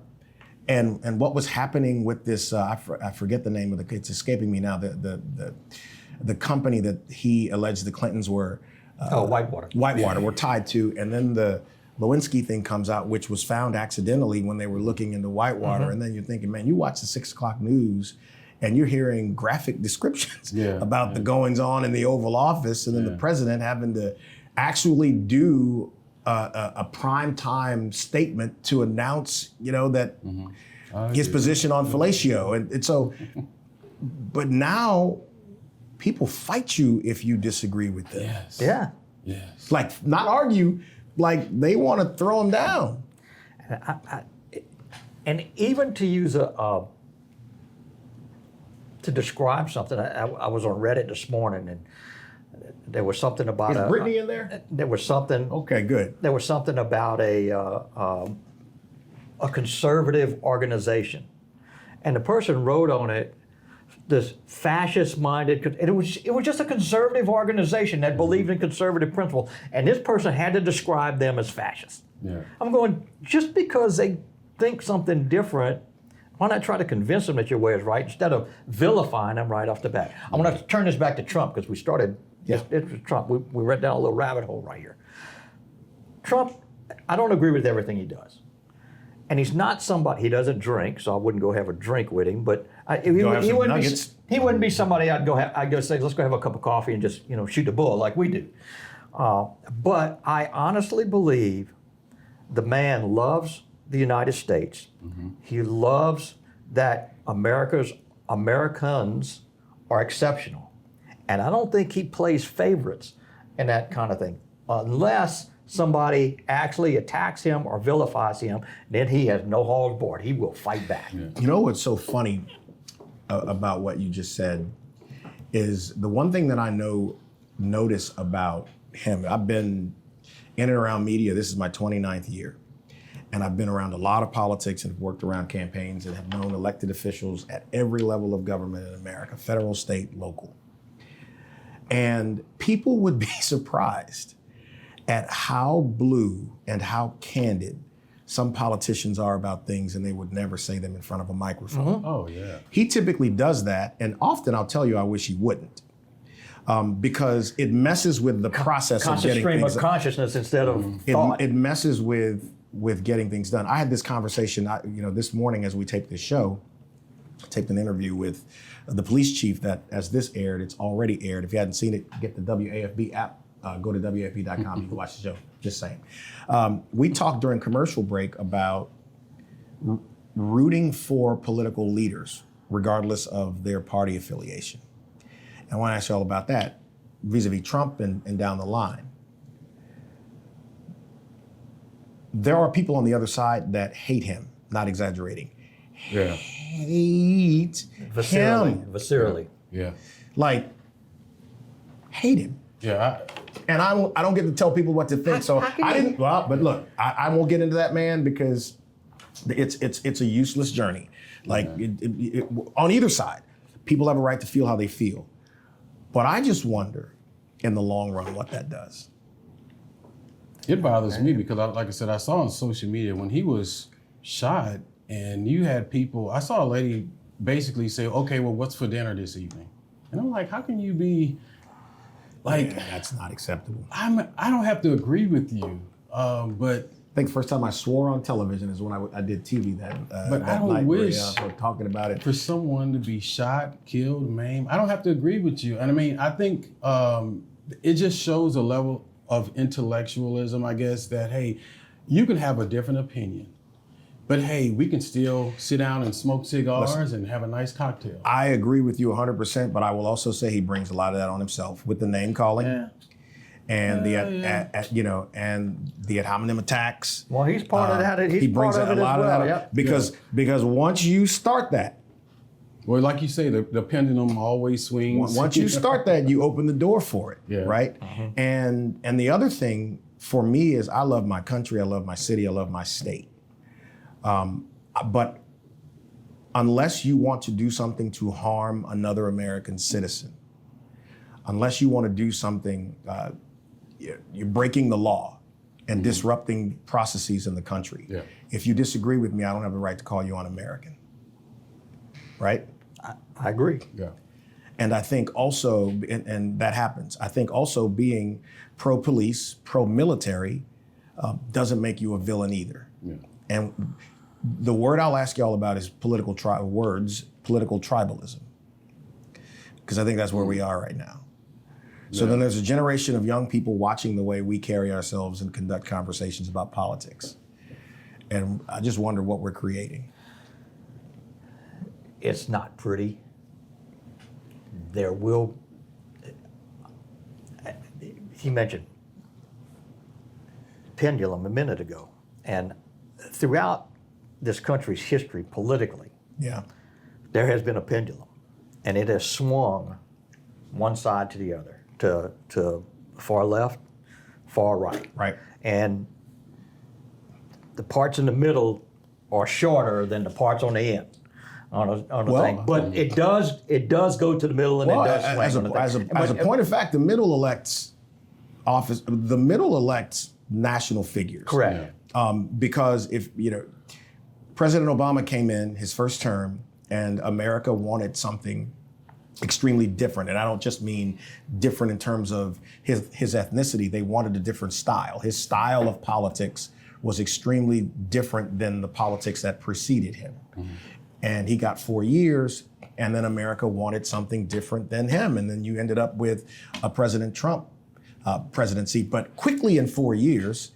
and what was happening with this, I forget the name of it's escaping me now, the company that he alleged the Clintons were Whitewater were tied to, and then the Lewinsky thing comes out, which was found accidentally when they were looking into Whitewater, and then you're thinking, man, you watch the 6 o'clock news and you're hearing graphic descriptions about the goings on in the Oval Office, and then the president having to actually do a prime time statement to announce, that his position on fellatio. And so, but now people fight you if you disagree with them. Yes. Yeah. Yes. Like, not argue, like they want to throw them down. And even to use to describe something, I was on Reddit this morning, and there was something about Is Brittany in there? There was something. Okay, good. There was something about a conservative organization, and the person wrote on it, this fascist-minded, and it was just a conservative organization that believed in conservative principles, and this person had to describe them as fascist. Yeah. I'm going, just because they think something different, why not try to convince them that your way is right instead of vilifying them right off the bat? I want to turn this back to Trump because we started, it was Trump. We went down a little rabbit hole right here. Trump, I don't agree with everything he does. And he's not somebody, he doesn't drink, so I wouldn't go have a drink with him, but he wouldn't be somebody I'd go say, let's go have a cup of coffee and just, shoot the bull like we do. But I honestly believe the man loves the United States. Mm-hmm. He loves that Americans are exceptional. And I don't think he plays favorites in that kind of thing, unless somebody actually attacks him or vilifies him, then he has no holds barred. He will fight back. Yeah. You know what's so funny about what you just said is the one thing that I notice about him. I've been in and around media. This is my 29th year. And I've been around a lot of politics and have worked around campaigns and have known elected officials at every level of government in America, federal, state, local. And people would be surprised at how blue and how candid some politicians are about things, and they would never say them in front of a microphone. Mm-hmm. Oh, yeah. He typically does that, and often I'll tell you I wish he wouldn't. Because it messes with the process of getting stream things of consciousness instead of thought. It messes with getting things done. I had this conversation, this morning as we taped this show, I taped an interview with the police chief that, as this aired, it's already aired. If you hadn't seen it, get the WAFB app, go to WAFB.com, you can watch the show, just saying. We talked during commercial break about rooting for political leaders, regardless of their party affiliation. I want to ask you all about that vis-a-vis Trump and down the line. There are people on the other side that hate him, not exaggerating. Yeah. Hate him. Viscerally. Yeah. Like, hate him. Yeah. And I don't get to tell people what to think. So I didn't. Well, but look, I won't get into that, man, because it's a useless journey. Like on either side, people have a right to feel how they feel. But I just wonder, in the long run, what that does. It bothers me because, like I said, I saw on social media when he was shot, and you had people. I saw a lady basically say, "Okay, well, what's for dinner this evening?" And I'm like, "How can you be like?" Yeah, that's not acceptable. I don't have to agree with you, but I think the first time I swore on television is when I did TV But I don't night wish where we're talking about it. for someone to be shot, killed, maimed. I don't have to agree with you, and I mean, I think it just shows a level of intellectualism, I guess, that hey, you can have a different opinion, but hey, we can still sit down and smoke cigars and have a nice cocktail. I agree with you 100%, but I will also say he brings a lot of that on himself with the name calling. Yeah. And and the ad hominem attacks. Well, he's part of that. He brings part of a it lot as well. of that because once you start that, Well, like you say, the pendulum always swings. once you start that, you open the door for it, Yeah. right? And the other thing for me is I love my country, I love my city, I love my state. But unless you want to do something to harm another American citizen, unless you want to do something, you're breaking the law and disrupting processes in the country. Yeah. If you disagree with me, I don't have the right to call you un-American, right? I agree. Yeah. And I think also, and that happens, I think also being pro-police, pro-military doesn't make you a villain either. Yeah. And the word I'll ask y'all about is political tribalism. Because I think that's where we are right now. So then there's a generation of young people watching the way we carry ourselves and conduct conversations about politics. And I just wonder what we're creating. It's not pretty. There will, he mentioned pendulum a minute ago, and throughout this country's history politically, Yeah. there has been a pendulum, and it has swung one side to the other, to far left, far right. Right. And the parts in the middle are shorter than the parts on the end on a thing. But it does go to the middle, and Well, it does swing. as a point of fact, the middle elects national figures. Correct. Because if President Obama came in his first term, and America wanted something extremely different, and I don't just mean different in terms of his ethnicity. They wanted a different style. His style of politics was extremely different than the politics that preceded him. Mm-hmm. And he got 4 years, and then America wanted something different than him. And then you ended up with a President Trump presidency. But quickly in 4 years,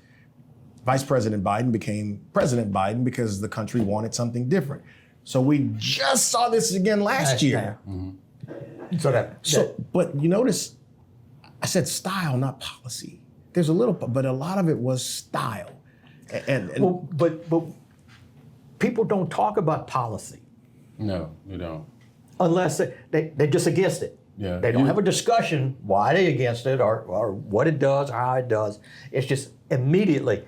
Vice President Biden became President Biden because the country wanted something different. So we just saw this again last year. Mm-hmm. But you notice, I said style, not policy. There's a little, but a lot of it was style. But people don't talk about policy. No, they don't. Unless they're just against it. Yeah. They don't have a discussion why they're against it or what it does, how it does. It's just immediately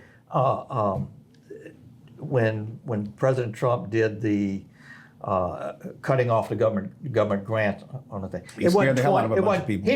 when President Trump did the cutting off the government grants on the thing. He scared the hell out of a bunch of people.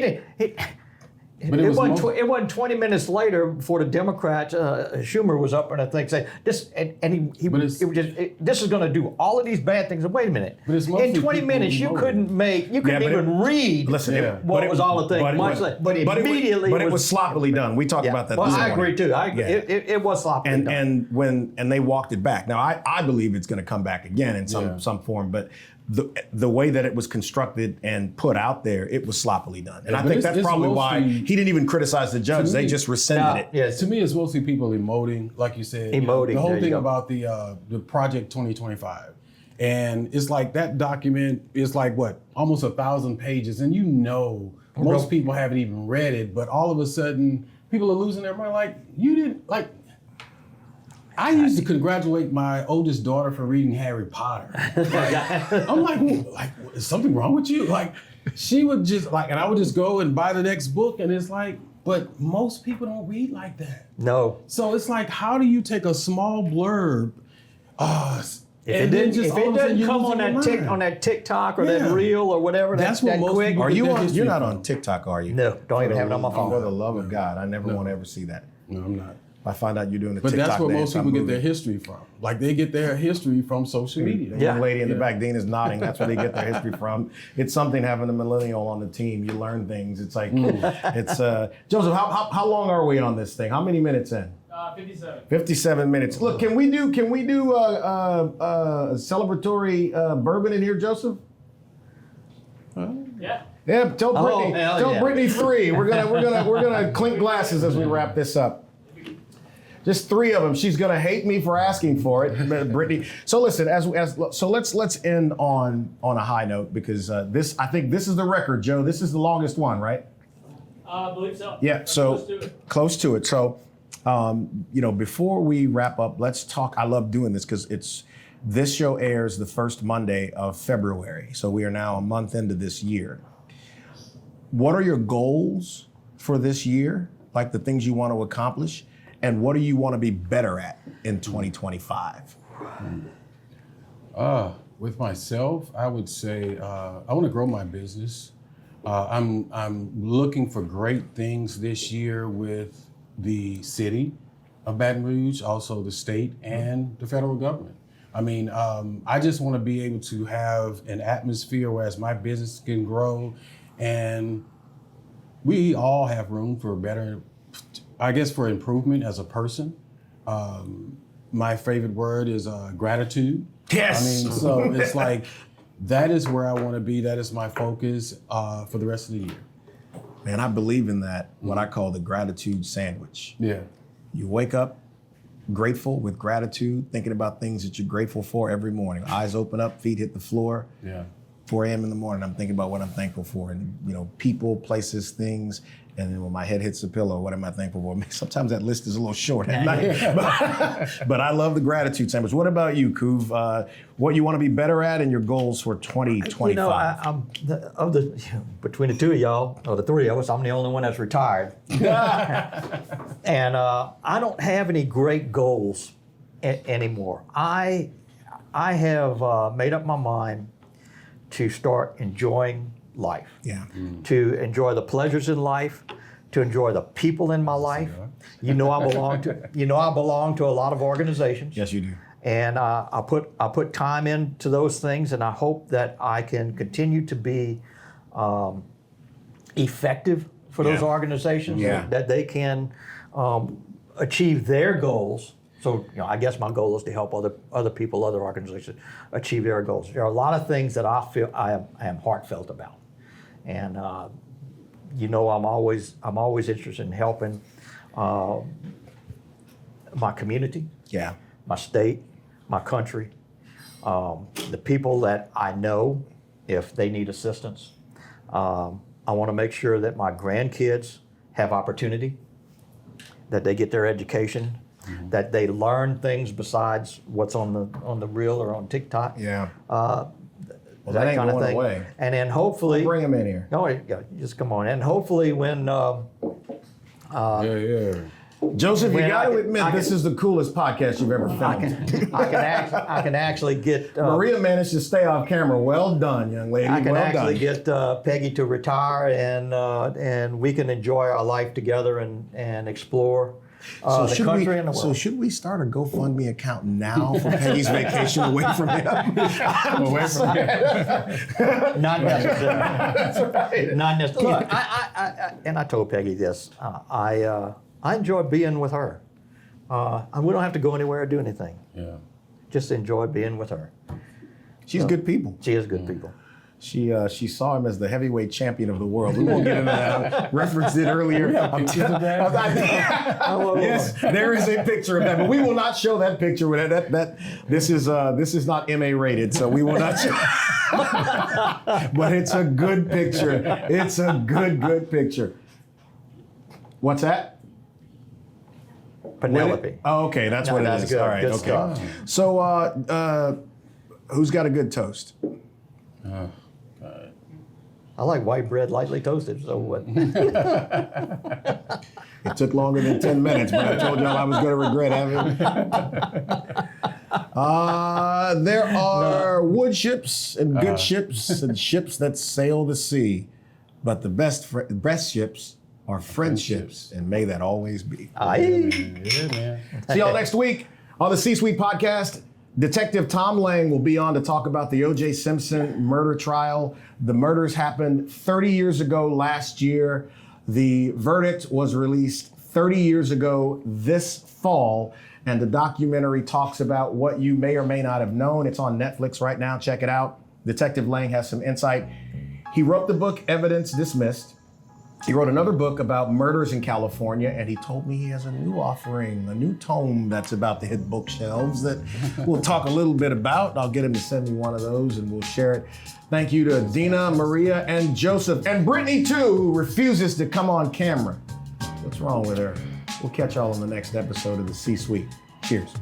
It wasn't 20 minutes later before the Democrats, Schumer was up and I think saying this, and this is going to do all of these bad things. And wait a minute, in 20 minutes you couldn't even read what was all the things. But immediately, it was sloppily done. We talked about that. Well, this I morning. agree too. It was sloppily done. And they walked it back. Now I believe it's going to come back again in some form, but the way that it was constructed and put out there, it was sloppily done. And I think that's probably why he didn't even criticize the judge. They just rescinded it. Yeah, to me, it's mostly people emoting, like you said. Emoting. The whole thing about the Project 2025. And it's like that document is like what, almost 1,000 pages, and most people haven't even read it, but all of a sudden people are losing their mind. Like, you didn't, like, I used to congratulate my oldest daughter for reading Harry Potter. I'm like, is something wrong with you? Like, she would just and I would just go and buy the next book, and it's like, but most people don't read like that. No. So it's like, how do you take a small blurb, If it doesn't come on that TikTok or that reel or whatever, that's what most quick. people Are get you their on? history You're not from. on TikTok, are you? No, don't even have it on my phone. For the love of God, I never want to ever see that. No, I'm not. I find out you're doing the But TikTok that's where dance, most people I'm get moving. their history from. Like, they get their history from social media. The young lady in the back, Dean, is nodding. That's where they get their history from. It's something having a millennial on the team. You learn things. It's like, it's Joseph. How long are we on this thing? How many minutes in? 57. 57 minutes. Look, can we do a celebratory bourbon in here, Joseph? Yeah. Yeah, tell Brittany. hell Tell yeah. Brittany 3. We're gonna clink glasses as we wrap this up. Just 3 of them. She's gonna hate me for asking for it, Brittany. So listen, let's end on a high note, because I think this is the record, Joe. This is the longest one, right? I believe so. Yeah. So close to it. So, before we wrap up, let's talk. I love doing this because this show airs the first Monday of February. So we are now a month into this year. What are your goals for this year? Like the things you want to accomplish? And what do you want to be better at in 2025? With myself, I would say I want to grow my business. I'm looking for great things this year with the city of Baton Rouge, also the state and the federal government. I mean, I just want to be able to have an atmosphere where as my business can grow, and we all have room for for improvement as a person. My favorite word is gratitude. Yes. I mean, so it's like, that is where I want to be. That is my focus for the rest of the year. Man, I believe in that, what I call the gratitude sandwich. Yeah. You wake up grateful with gratitude, thinking about things that you're grateful for every morning. Eyes open up, feet hit the floor. Yeah. 4 a.m. in the morning, I'm thinking about what I'm thankful for, and people, places, things. And then when my head hits the pillow, what am I thankful for? Sometimes that list is a little short at night. But I love the gratitude sandwich. What about you, Couv? What you want to be better at and your goals for 2025? I'm between the two of y'all, or the 3 of us, I'm the only one that's retired. And I don't have any great goals anymore. I have made up my mind to start enjoying life. Yeah. To enjoy the pleasures in life, to enjoy the people in my life. I belong to a lot of organizations. Yes, you do. And I put time into those things, and I hope that I can continue to be effective for those organizations, that they can achieve their goals. So I guess my goal is to help other people, other organizations achieve their goals. There are a lot of things that I feel I am heartfelt about, and I'm always interested in helping my community, my state, my country, the people that I know if they need assistance. I want to make sure that my grandkids have opportunity, that they get their education. Mm-hmm. That they learn things besides what's on the reel or on TikTok. Yeah. That ain't kind of going thing. away. And then hopefully Bring them in here. No, just come on. And hopefully when Joseph, you when got to admit, this is the coolest podcast you've ever filmed. I can actually get Maria managed to stay off camera. Well done, young lady. I can well actually done. get Peggy to retire, and we can enjoy our life together and explore. The country and the world. So should we start a GoFundMe account now for Peggy's vacation away from him? Away from him. Not necessary. That's right. Not necessary. Look, I told Peggy this. I enjoy being with her. And we don't have to go anywhere or do anything. Yeah. Just enjoy being with her. She's good people. She is good people. She saw him as the heavyweight champion of the world. We won't get into that. I referenced it earlier. Pictures of that? Yes, there is a picture of that, but we will not show that picture. This is not MA rated, so we will not show. But it's a good picture. It's a good picture. What's that? Penelope. Oh, okay, that's what it is. Good, All right, good okay. stuff. So, who's got a good toast? I like white bread lightly toasted, so what? It took longer than 10 minutes, but I told y'all I was going to regret having it. There are wood ships and good ships and ships that sail the sea, but the best ships are friendships, and may that always be. Aye. Yeah, man. See y'all next week on the C-Suite podcast. Detective Tom Lang will be on to talk about the O.J. Simpson murder trial. The murders happened 30 years ago last year. The verdict was released 30 years ago this fall, and the documentary talks about what you may or may not have known. It's on Netflix right now. Check it out. Detective Lang has some insight. He wrote the book Evidence Dismissed. He wrote another book about murders in California, and he told me he has a new offering, a new tome that's about to hit bookshelves that we'll talk a little bit about. I'll get him to send me one of those, and we'll share it. Thank you to Dina, Maria, and Joseph, and Brittany, too, who refuses to come on camera. What's wrong with her? We'll catch y'all on the next episode of the C-Suite. Cheers.